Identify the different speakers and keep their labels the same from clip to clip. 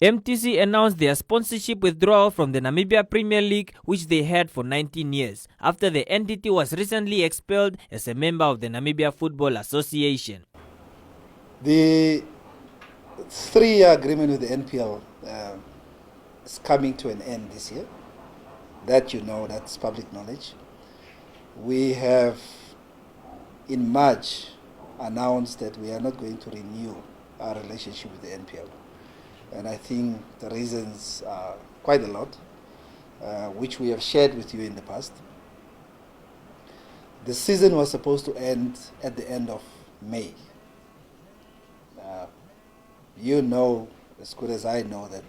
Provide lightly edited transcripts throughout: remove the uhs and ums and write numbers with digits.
Speaker 1: MTC announced their sponsorship withdrawal from the Namibia Premier League, which they had for 19 years, after the entity was recently expelled as a member of the Namibia Football Association.
Speaker 2: The 3-year agreement with the NPL is coming to an end this year. That that's public knowledge. We have, in March, announced that we are not going to renew our relationship with the NPL. And I think the reasons are quite a lot, which we have shared with you in the past. The season was supposed to end at the end of May. You know as good as I know that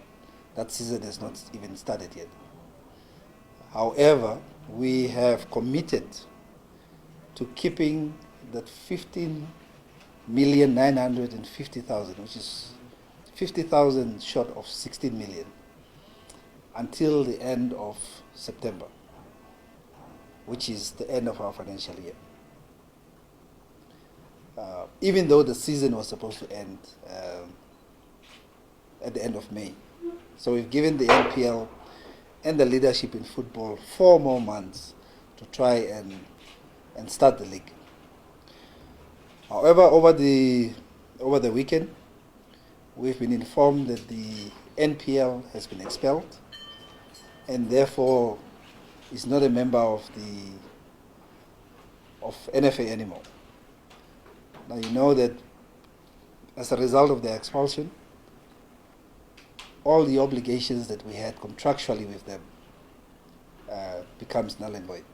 Speaker 2: that season has not even started yet. However, we have committed to keeping that 15,950,000, which is 50,000 short of 16 million, until the end of September, which is the end of our financial year. Even though the season was supposed to end at the end of May. So we've given the NPL and the leadership in football 4 more months to try and start the league. However, over the weekend, we've been informed that the NPL has been expelled and therefore is not a member of NFA anymore. Now you know that as a result of the expulsion, all the obligations that we had contractually with them becomes null and void.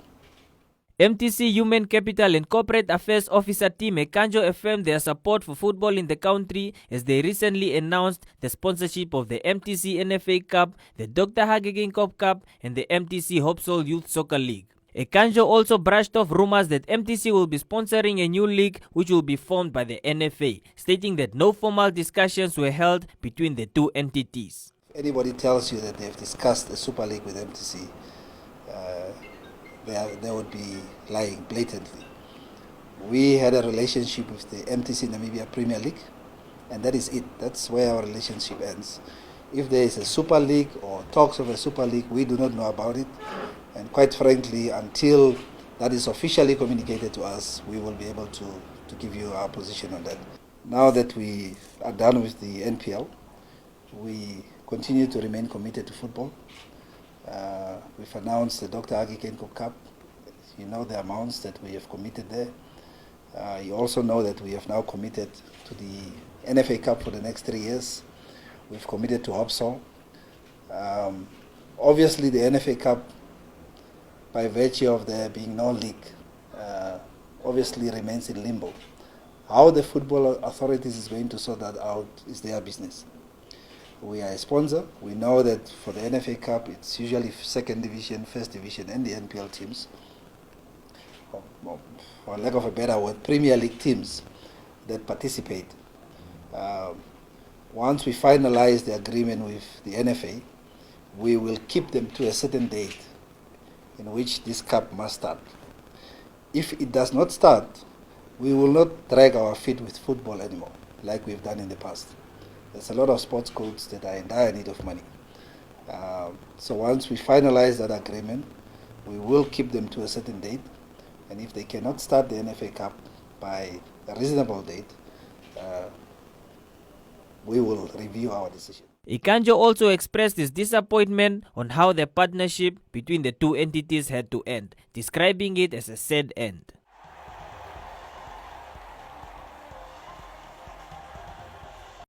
Speaker 1: MTC Human Capital and Corporate Affairs Officer Team Ekanjo affirmed their support for football in the country as they recently announced the sponsorship of the MTC NFA Cup, the Dr. Hage Cup, and the MTC Hopsol Youth Soccer League. Ekanjo also brushed off rumors that MTC will be sponsoring a new league which will be formed by the NFA, stating that no formal discussions were held between the two entities.
Speaker 2: If anybody tells you that they've discussed a Super League with MTC, they would be lying blatantly. We had a relationship with the MTC Namibia Premier League, and that is it. That's where our relationship ends. If there is a Super League or talks of a Super League, we do not know about it. And quite frankly, until that is officially communicated to us, we will be able to give you our position on that. Now that we are done with the NPL, we continue to remain committed to football. We've announced the Dr. Hage Cup. You know the amounts that we have committed there. You also know that we have now committed to the NFA Cup for the next 3 years. We've committed to Hopsol. Obviously, the NFA Cup, by virtue of there being no league, obviously remains in limbo. How the football authorities is going to sort that out is their business. We are a sponsor. We know that for the NFA Cup, it's usually 2nd division, 1st division, and the NPL teams. For lack of a better word, Premier League teams that participate. Once we finalize the agreement with the NFA, we will keep them to a certain date in which this cup must start. If it does not start, we will not drag our feet with football anymore, like we've done in the past. There's a lot of sports codes that are in dire need of money. So once we finalize that agreement, we will keep them to a certain date, and if they cannot start the NFA Cup by a reasonable date, we will review our decision.
Speaker 1: Ekanjo also expressed his disappointment on how the partnership between the two entities had to end, describing it as a sad end.